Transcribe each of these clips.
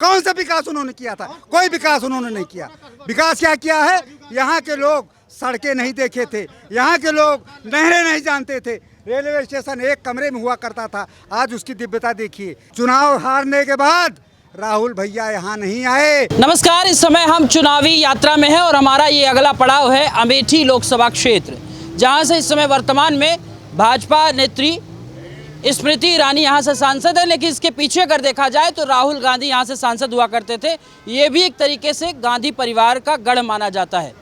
कौन सा विकास उन्होंने किया था? कोई विकास उन्होंने नहीं किया। विकास क्या किया है? यहाँ के लोग सड़कें नहीं देखे थे, यहाँ के लोग नहरें नहीं जानते थे, रेलवे स्टेशन एक कमरे में हुआ करता था, आज उसकी दिव्यता देखिए। चुनाव हारने के बाद राहुल भैया यहाँ नहीं आए। नमस्कार, इस समय हम चुनावी यात्रा में हैं और हमारा ये अगला पड़ाव है अमेठी लोकसभा क्षेत्र, जहाँ से इस समय वर्तमान में भाजपा नेत्री स्मृति ईरानी यहाँ से सांसद है। लेकिन इसके पीछे अगर देखा जाए तो राहुल गांधी यहाँ से सांसद हुआ करते थे। ये भी एक तरीके से गांधी परिवार का गढ़ माना जाता है।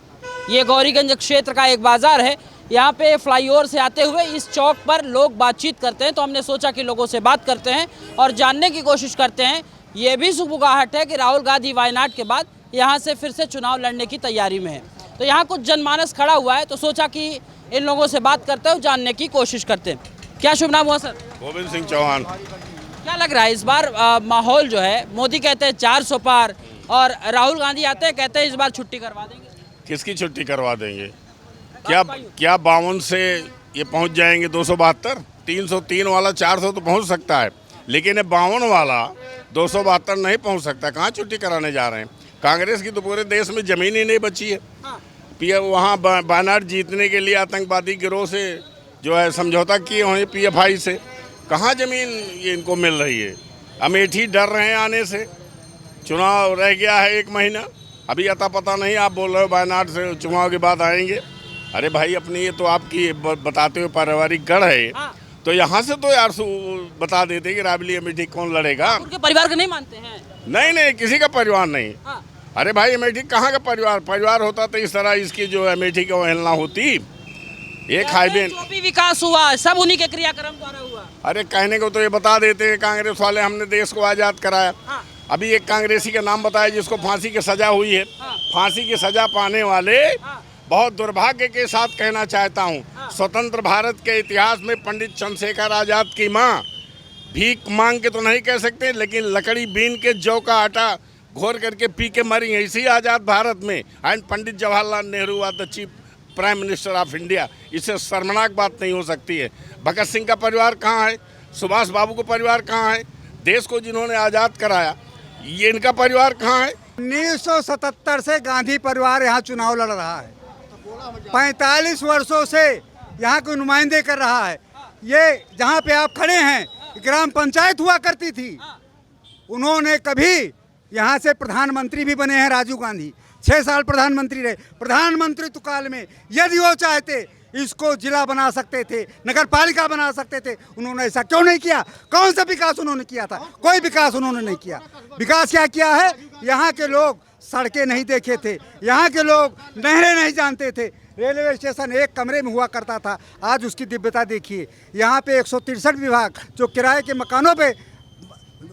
ये गौरीगंज क्षेत्र का एक बाज़ार है। यहाँ पे फ्लाईओवर से आते हुए इस चौक पर लोग बातचीत करते हैं, तो हमने सोचा कि लोगों से बात करते हैं और जानने की कोशिश करते हैं। ये भी सुगबुगाहट है कि राहुल गांधी वायनाड के बाद यहाँ से फिर से चुनाव लड़ने की तैयारी में है। तो यहाँ कुछ जनमानस खड़ा हुआ है, तो सोचा कि इन लोगों से बात करते हैं, जानने की कोशिश करते हैं। क्या शुभ नाम हुआ सर? गोविंद सिंह चौहान। क्या लग रहा है इस बार माहौल जो है? मोदी कहते हैं 400 पार और राहुल गांधी आते हैं कहते हैं इस बार छुट्टी करवा देंगे। किसकी छुट्टी करवा देंगे? क्या 52 से ये पहुंच जाएंगे 272? 303 वाला 400 तो पहुंच सकता है, लेकिन ये 52 वाला 272 नहीं पहुंच सकता। कहाँ छुट्टी कराने जा रहे हैं? कांग्रेस की तो पूरे देश में जमीन ही नहीं बची है। वहाँ वायनाड जीतने के लिए आतंकवादी गिरोह से जो है समझौता किए हुए PFI से। कहाँ जमीन ये इनको मिल रही है? अमेठी डर रहे हैं आने से। चुनाव रह गया है 1 महीना, अभी अता पता नहीं। आप बोल रहे हो वायनाड से चुनाव के बाद आएंगे। अरे भाई, अपनी ये तो आपकी बताते हुए पारिवारिक गढ़ है, तो यहाँ से तो यार बता देते कि राबली अमेठी कौन लड़ेगा। उनके परिवार को नहीं मानते हैं? नहीं, किसी का परिवार नहीं। अरे भाई, अमेठी कहाँ का परिवार होता तो इस तरह इसकी जो अमेठी की अवहेलना होती। एक हाईवे जो भी विकास हुआ सब उन्हीं के क्रियाक्रम द्वारा हुआ। अरे कहने को तो ये बता देते हैं कांग्रेस वाले, हमने देश को आज़ाद कराया। अभी एक कांग्रेसी का नाम बताया जिसको फांसी की सजा हुई है। फांसी की सजा पाने वाले बहुत दुर्भाग्य के साथ कहना चाहता हूँ, स्वतंत्र भारत के इतिहास में पंडित चंद्रशेखर आज़ाद की माँ भीख मांग के तो नहीं कह सकते, लेकिन लकड़ी बीन के जौ का आटा घोर करके पी के मरी है इसी आज़ाद भारत में। And Pandit Jawaharlal Nehru are the chief prime minister of India. इससे शर्मनाक बात नहीं हो सकती है। भगत सिंह का परिवार कहाँ है? सुभाष बाबू का परिवार कहाँ है? देश को जिन्होंने आज़ाद कराया, ये इनका परिवार कहाँ है? 1977 से गांधी परिवार यहाँ चुनाव लड़ रहा है। 45 वर्षों से यहाँ को नुमाइंदे कर रहा है। ये जहाँ पे आप खड़े हैं, ग्राम पंचायत हुआ करती थी। उन्होंने कभी यहाँ से प्रधानमंत्री भी बने हैं। राजीव गांधी 6 साल प्रधानमंत्री रहे। प्रधानमंत्रित्व काल में यदि वो चाहते इसको जिला बना सकते थे, नगर पालिका बना सकते थे। उन्होंने ऐसा क्यों नहीं किया? कौन सा विकास उन्होंने किया था? कोई विकास उन्होंने नहीं किया। विकास क्या किया है? यहाँ के लोग सड़कें नहीं देखे थे, यहाँ के लोग नहरें नहीं जानते थे, रेलवे स्टेशन एक कमरे में हुआ करता था, आज उसकी दिव्यता देखिए। यहाँ पे 163 विभाग जो किराए के मकानों पे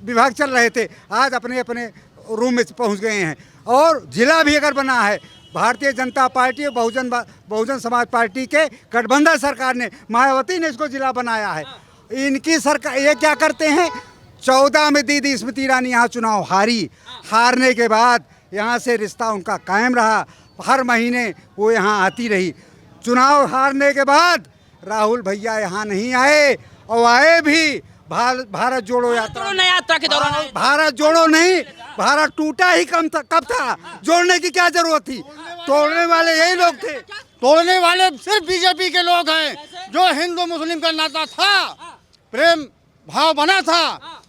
विभाग चल रहे थे, आज अपने अपने रूम में पहुँच गए हैं। और जिला भी अगर बना है, भारतीय जनता पार्टी और बहुजन समाज पार्टी के गठबंधन सरकार ने, मायावती ने इसको जिला बनाया है। इनकी सरकार ये क्या करते हैं? 14 में दीदी स्मृति ईरानी यहाँ चुनाव हारने के बाद यहाँ से रिश्ता उनका कायम रहा। हर महीने वो यहाँ आती रही। चुनाव हारने के बाद राहुल भैया यहाँ नहीं आए, और आए भी भारत जोड़ो यात्रा के दौरान। भारत जोड़ो नहीं, भारत टूटा ही कब था? जोड़ने की क्या जरूरत थी? तोड़ने वाले यही लोग थे। तोड़ने वाले सिर्फ बीजेपी के लोग हैं। जो हिंदू मुस्लिम का नाता था, प्रेम भाव बना था,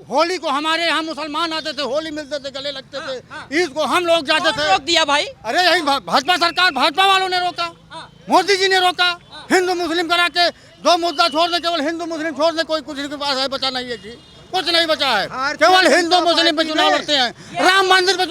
होली को हमारे यहाँ मुसलमान आते थे, होली मिलते थे, गले लगते थे। ईद को हम लोग जाते थे। रोक दिया भाई? अरे यही भाजपा सरकार, भाजपा वालों ने रोका, मोदी जी ने रोका। हिंदू मुस्लिम करा के 2 मुद्दा छोड़ दे, केवल हिंदू मुस्लिम छोड़ दे, कोई कुछ के पास है बचा नहीं है जी, कुछ नहीं बचा है। केवल हिंदू मुस्लिम पे चुनाव लड़ते हैं। राम मंदिर पे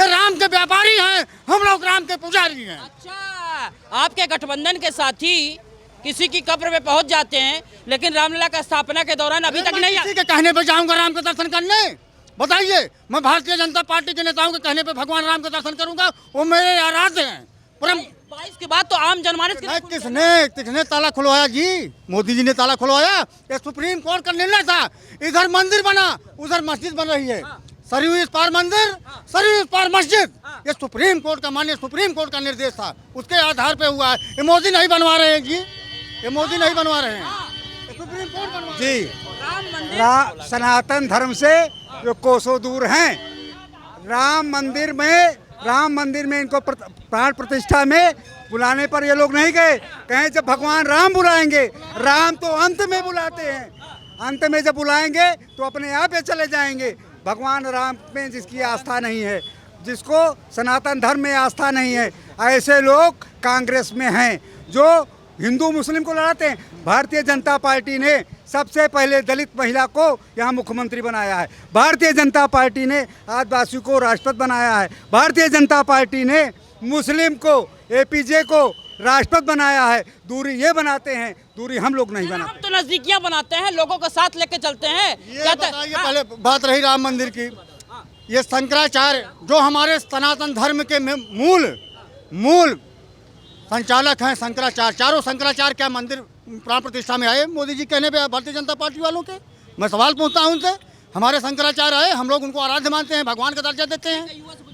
ये राम के व्यापारी हैं, हम लोग राम के पुजारी हैं। अच्छा, आपके गठबंधन के साथी किसी की कब्र में पहुंच जाते हैं, लेकिन रामलला का स्थापना के दौरान अभी तक नहीं। किसी के कहने पे जाऊंगा राम के दर्शन करने? बताइए, मैं भारतीय जनता पार्टी के नेताओं के कहने पे भगवान राम के दर्शन करूंगा? वो मेरे आराध्य हैं। 22 के बाद तो आम जनमानस किसने ताला खुलवाया जी? मोदी जी ने ताला खुलवाया। ये सुप्रीम कोर्ट का निर्णय था। इधर मंदिर बना, उधर मस्जिद बन रही है। सरयू इस पार मंदिर, सरयू इस पार मस्जिद। ये सुप्रीम कोर्ट का माननीय सुप्रीम कोर्ट का निर्देश था, उसके आधार पे हुआ है। ये मोदी नहीं बनवा रहे हैं जी, ये मोदी नहीं बनवा रहे हैं, सुप्रीम कोर्ट बनवा जी। सनातन धर्म से जो कोसों दूर हैं, राम मंदिर में इनको प्राण प्रतिष्ठा में बुलाने पर ये लोग नहीं गए। कहें जब भगवान राम बुलाएंगे, राम तो अंत में बुलाते हैं, अंत में जब बुलाएंगे तो अपने आप ये चले जाएंगे। भगवान राम में जिसकी आस्था नहीं है, जिसको सनातन धर्म में आस्था नहीं है, ऐसे लोग कांग्रेस में हैं जो हिंदू मुस्लिम को लड़ाते हैं। भारतीय जनता पार्टी ने सबसे पहले दलित महिला को यहाँ मुख्यमंत्री बनाया है। भारतीय जनता पार्टी ने आदिवासी को राष्ट्रपति बनाया है। भारतीय जनता पार्टी ने मुस्लिम को, एपीजे को राष्ट्रपति बनाया है। दूरी ये बनाते हैं, दूरी हम लोग नहीं बनाते। हम तो नजदीकियां बनाते हैं, लोगों को साथ लेके चलते हैं। ये बताइए, पहले बात रही राम मंदिर की, ये शंकराचार्य जो हमारे सनातन धर्म के मूल संचालक हैं, शंकराचार्य, चारों शंकराचार्य क्या मंदिर प्राण प्रतिष्ठा में आए मोदी जी कहने पे भारतीय जनता पार्टी वालों के? मैं सवाल पूछता हूं उनसे। हमारे शंकराचार्य आए, हम लोग उनको आराध्य मानते हैं, भगवान का दर्जा देते हैं।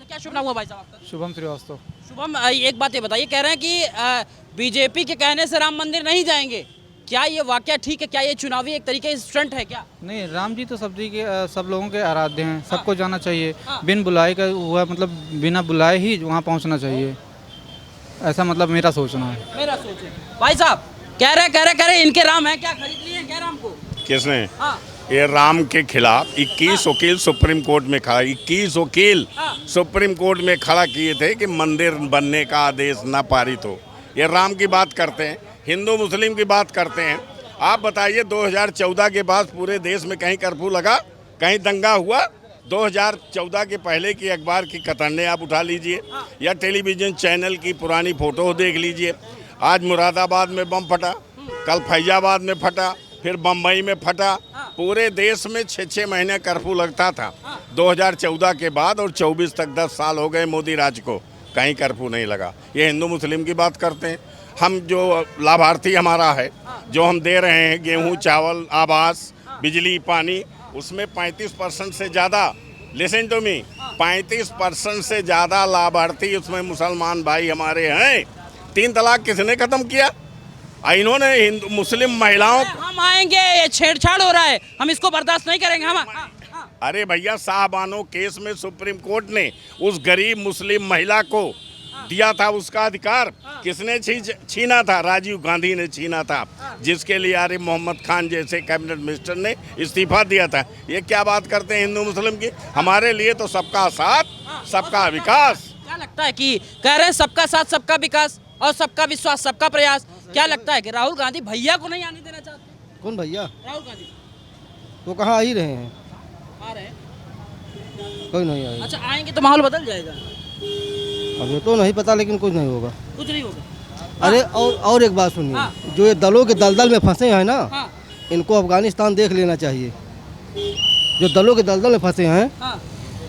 क्या शुभ नाम हुआ भाई साहब आपका? शुभम श्रीवास्तव। शुभम, एक बात ये बताइए, कह रहे हैं कि बीजेपी के कहने से राम मंदिर नहीं जाएंगे, क्या ये वाकया ठीक है? क्या ये चुनावी एक तरीके से स्टंट है क्या? नहीं, राम जी तो सब लोगों के आराध्य हैं, सबको जाना चाहिए। बिन बुलाए का हुआ, मतलब बिना बुलाए ही वहाँ पहुँचना चाहिए, ऐसा मतलब मेरा सोचना है। मेरा सोच है। भाई साहब कह रहे इनके राम है, क्या खरीद लिए हैं क्या राम को? किसने? हाँ। ये राम के खिलाफ 21 वकील सुप्रीम कोर्ट में खड़ा, 21 वकील सुप्रीम कोर्ट में खड़ा किए थे कि मंदिर बनने का आदेश ना पारित हो। ये राम की बात करते हैं, हिंदू मुस्लिम की बात करते हैं। आप बताइए 2014 के बाद पूरे देश में कहीं कर्फ्यू लगा, कहीं दंगा हुआ? 2014 के पहले की अखबार की कतरने आप उठा लीजिए या टेलीविज़न चैनल की पुरानी फ़ोटो देख लीजिए। आज मुरादाबाद में बम फटा, कल फैजाबाद में फटा, फिर बम्बई में फटा। पूरे देश में 6-6 महीने कर्फ्यू लगता था 2014 के बाद, और 24 तक 10 साल हो गए मोदी राज को, कहीं कर्फ्यू नहीं लगा। ये हिंदू मुस्लिम की बात करते हैं। हम जो लाभार्थी हमारा है, जो हम दे रहे हैं गेहूँ, चावल, आवास, बिजली, पानी, उसमें 35% से ज़्यादा, लिसन टू मी, 35% से ज़्यादा लाभार्थी उसमें मुसलमान भाई हमारे हैं। 3 तलाक किसने ख़त्म किया? इन्होंने हिंदू मुस्लिम महिलाओं। हम आएंगे, ये छेड़छाड़ हो रहा है, हम इसको बर्दाश्त नहीं करेंगे। हम अरे भैया, साहबानो केस में सुप्रीम कोर्ट ने उस गरीब मुस्लिम महिला को दिया था उसका अधिकार। किसने छीना था? राजीव गांधी ने छीना था, जिसके लिए आरिफ मोहम्मद खान जैसे कैबिनेट मिनिस्टर ने इस्तीफा दिया था। ये क्या बात करते हैं हिंदू मुस्लिम की? हमारे लिए तो सबका साथ, सबका विकास। क्या लगता है कि कह रहे हैं सबका साथ, सबका विकास और सबका विश्वास, सबका प्रयास? क्या लगता है कि राहुल गांधी भैया को नहीं आने देना चाहते? कौन भैया? राहुल गांधी वो कहाँ आ ही रहे हैं, आ रहे हैं। कोई नहीं आएगा। अच्छा, आएंगे तो माहौल बदल जाएगा? अभी तो नहीं पता, लेकिन कुछ नहीं होगा। कुछ नहीं होगा। अरे और एक बात सुनिए, हाँ। जो ये दलों के दलदल में फंसे हैं ना, हाँ। इनको अफगानिस्तान देख लेना चाहिए। जो दलों के दलदल में फंसे हैं, हाँ।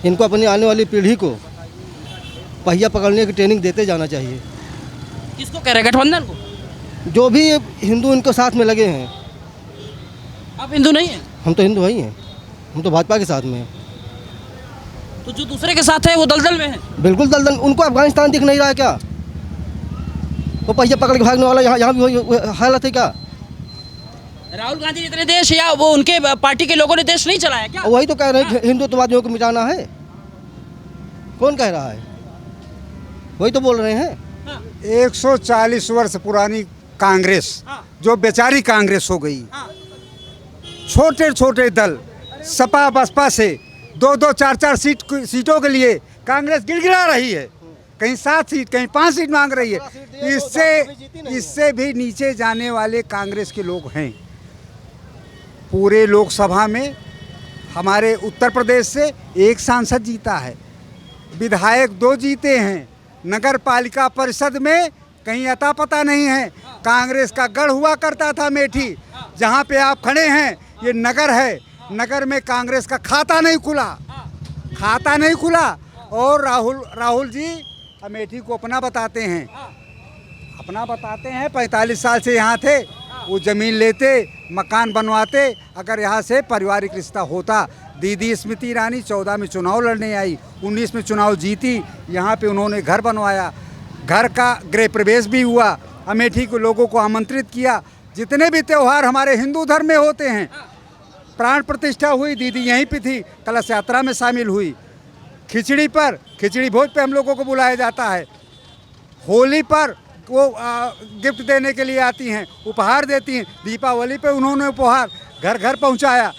इनको अपनी आने वाली पीढ़ी को पहिया पकड़ने की ट्रेनिंग देते जाना चाहिए। किसको कह रहे हैं? गठबंधन को? जो भी हिंदू इनको साथ में लगे हैं। आप हिंदू नहीं हैं? हम तो हिंदू ही हैं, हम तो भाजपा के साथ में हैं। तो जो दूसरे के साथ है वो दलदल में है? बिल्कुल दलदल। उनको अफगानिस्तान दिख नहीं रहा है क्या? वो पहिया पकड़ के भागने वाला यहाँ भी वही हालत है क्या? राहुल गांधी ने इतने देश, या वो उनके पार्टी के लोगों ने देश नहीं चलाया क्या? वही तो कह रहे हैं, हिंदुत्ववादियों को मिटाना है। कौन कह रहा है? वही तो बोल रहे हैं। 140 वर्ष पुरानी कांग्रेस, जो बेचारी कांग्रेस हो गई, छोटे छोटे दल, सपा बसपा से 2-2, 4-4 सीटों के लिए कांग्रेस गिड़गिड़ा रही है। कहीं 7 सीट, कहीं 5 सीट मांग रही है। इससे भी नीचे जाने वाले कांग्रेस के लोग हैं। पूरे लोकसभा में हमारे उत्तर प्रदेश से 1 सांसद जीता है, विधायक 2 जीते हैं, नगर पालिका परिषद में कहीं अता पता नहीं है। कांग्रेस का गढ़ हुआ करता था मेठी, जहाँ पे आप खड़े हैं ये नगर है, नगर में कांग्रेस का खाता नहीं खुला। और राहुल जी अमेठी को अपना बताते हैं, 45 साल से यहाँ थे। वो ज़मीन लेते, मकान बनवाते। अगर यहाँ से पारिवारिक रिश्ता होता, दीदी स्मृति ईरानी 14 में चुनाव लड़ने आई, 19 में चुनाव जीती, यहाँ पे उन्होंने घर बनवाया, घर का गृह प्रवेश भी हुआ, अमेठी के लोगों को आमंत्रित किया। जितने भी त्यौहार हमारे हिंदू धर्म में होते हैं, प्राण प्रतिष्ठा हुई, दीदी यहीं पे थी, कलश यात्रा में शामिल हुई। खिचड़ी भोज पे हम लोगों को बुलाया जाता है। होली पर वो गिफ्ट देने के लिए आती हैं, उपहार देती हैं। दीपावली पे उन्होंने उपहार घर घर पहुंचाया।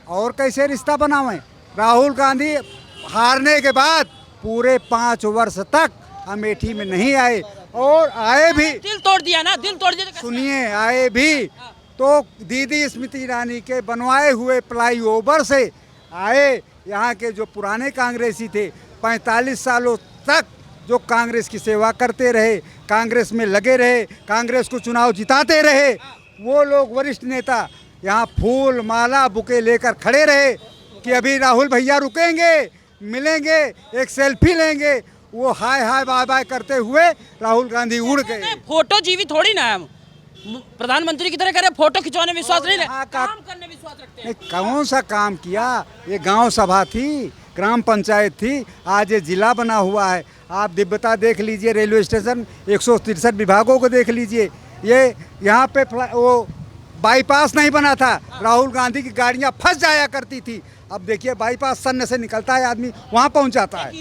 और कैसे रिश्ता बनावें? राहुल गांधी हारने के बाद पूरे 5 वर्ष तक अमेठी में नहीं आए, और आए भी, दिल तोड़ दिया ना, दिल तोड़ दिया तो कैसे? सुनिए, आए भी तो दीदी स्मृति ईरानी के बनवाए हुए फ्लाईओवर से आए। यहाँ के जो पुराने कांग्रेसी थे, 45 सालों तक जो कांग्रेस की सेवा करते रहे, कांग्रेस में लगे रहे, कांग्रेस को चुनाव जिताते रहे, वो लोग वरिष्ठ नेता यहाँ फूल माला बुके लेकर खड़े रहे कि अभी राहुल भैया रुकेंगे, मिलेंगे, एक सेल्फी लेंगे। वो हाय हाय बाय बाय करते हुए राहुल गांधी उड़ गए। फोटो जीवी थोड़ी ना है हम, प्रधानमंत्री की तरह कह रहे फोटो खिंचवाने में विश्वास नहीं हाँ, रखते, काम करने में विश्वास रखते हैं। नहीं, कौन सा काम किया? ये गांव सभा थी, ग्राम पंचायत थी, आज ये जिला बना हुआ है। आप दिव्यता देख लीजिए, रेलवे स्टेशन 163 विभागों को देख लीजिए। ये यहाँ पे वो बाईपास नहीं बना था, राहुल गांधी की गाड़ियाँ फंस जाया करती थी। अब देखिए बाईपास सन्न से निकलता है, आदमी वहाँ पहुँच जाता है।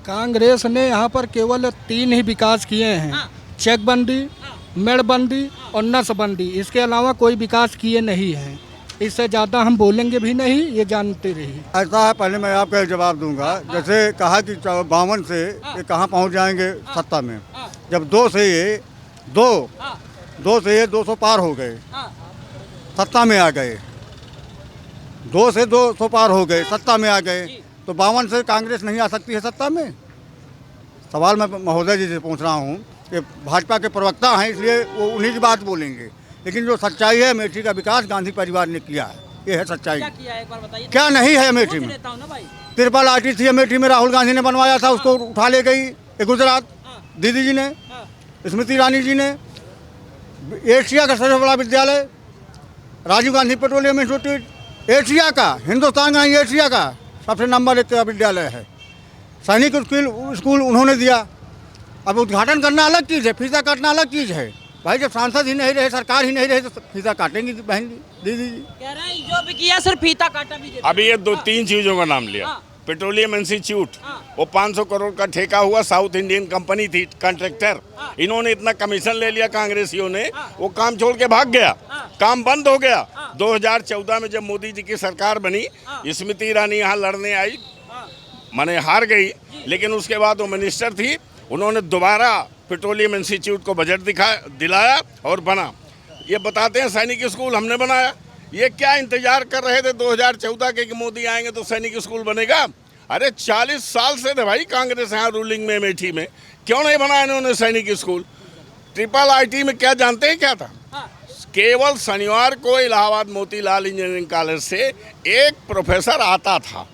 कांग्रेस ने यहाँ पर केवल 3 ही विकास किए हैं, चेकबंदी, मेड़बंदी और नसबंदी। इसके अलावा कोई विकास किए नहीं हैं। इससे ज़्यादा हम बोलेंगे भी नहीं, ये जानते रहिए। ऐसा है, पहले मैं आपका जवाब दूंगा। जैसे कहा कि 52 से ये कहाँ पहुँच जाएंगे सत्ता में, जब 2 से ये 200 पार हो गए, सत्ता में आ गए। 2 से 200 पार हो गए, सत्ता में आ गए, तो 52 से कांग्रेस नहीं आ सकती है सत्ता में? सवाल मैं महोदय जी से पूछ रहा हूँ कि भाजपा के प्रवक्ता हैं, इसलिए वो उन्हीं की बात बोलेंगे। लेकिन जो सच्चाई है, अमेठी का विकास गांधी परिवार ने किया है, ये है सच्चाई। क्या किया है एक बार बताइए। क्या नहीं है अमेठी में? ट्रिपल ITC अमेठी में राहुल गांधी ने बनवाया था, उसको उठा ले गई ये गुजरात दीदी जी ने, स्मृति ईरानी जी ने। एशिया का सबसे बड़ा विद्यालय Rajiv Gandhi petroleum institute, Asia का, हिंदुस्तान का, एशिया का सबसे नंबर 1 विद्यालय है। सैनिक स्कूल उन्होंने दिया। अब उद्घाटन करना अलग चीज़ है, फीसा काटना अलग चीज़ है। भाई जब सांसद ही नहीं रहे, सरकार ही नहीं रहे, तो फीसा काटेंगी बहन जी, दीदी जी। कह रहे हैं जो भी किया सिर्फ फीता काटा भी। अभी ये 2-3 चीज़ों का नाम लिया। पेट्रोलियम इंस्टीट्यूट, वो 500 करोड़ का ठेका हुआ, साउथ इंडियन कंपनी थी कॉन्ट्रैक्टर। इन्होंने इतना कमीशन ले लिया कांग्रेसियों ने, वो काम छोड़ के भाग गया, काम बंद हो गया। 2014 में जब मोदी जी की सरकार बनी, स्मृति ईरानी यहाँ लड़ने आई, माने हार गई, लेकिन उसके बाद वो मिनिस्टर थी, उन्होंने दोबारा पेट्रोलियम इंस्टीट्यूट को बजट दिलाया और बना। ये बताते हैं सैनिक स्कूल हमने बनाया। ये क्या इंतजार कर रहे थे 2014 के कि मोदी आएंगे तो सैनिक स्कूल बनेगा? अरे 40 साल से थे भाई कांग्रेस यहाँ रूलिंग में, अमेठी में, क्यों नहीं बनाया इन्होंने सैनिक स्कूल? ट्रिपल IT में क्या जानते हैं क्या था? केवल शनिवार को इलाहाबाद मोतीलाल इंजीनियरिंग कॉलेज से एक प्रोफेसर आता था,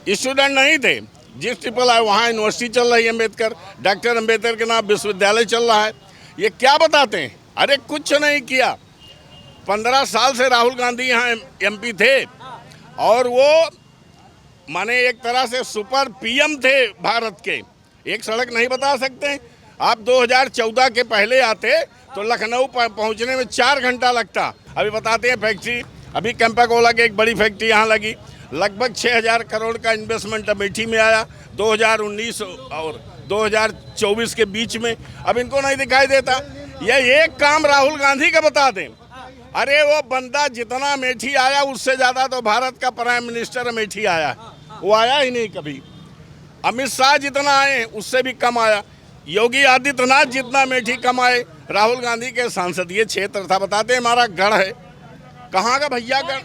स्टूडेंट नहीं थे। जिस ट्रिपल आई वहाँ यूनिवर्सिटी चल रही है, अम्बेडकर, डॉक्टर अम्बेडकर के नाम विश्वविद्यालय चल रहा है। ये क्या बताते हैं? अरे कुछ नहीं किया। 15 साल से राहुल गांधी यहाँ MP थे, और वो माने एक तरह से सुपर PM थे भारत के। एक सड़क नहीं बता सकते आप। 2014 के पहले आते तो लखनऊ पहुँचने में 4 घंटा लगता। अभी बताते हैं फैक्ट्री, अभी कैंपाकोला की एक बड़ी फैक्ट्री यहाँ लगी, लगभग 6000 करोड़ का इन्वेस्टमेंट अमेठी में आया 2019 और 2024 के बीच में। अब इनको नहीं दिखाई देता। यह एक काम राहुल गांधी का बता दें। अरे वो बंदा जितना अमेठी आया, उससे ज़्यादा तो भारत का प्राइम मिनिस्टर अमेठी आया, वो आया ही नहीं कभी। अमित शाह जितना आए उससे भी कम आया। योगी आदित्यनाथ जितना अमेठी कम आए। राहुल गांधी के संसदीय क्षेत्र था, बताते हैं हमारा गढ़ है। कहाँ का भैया गढ़?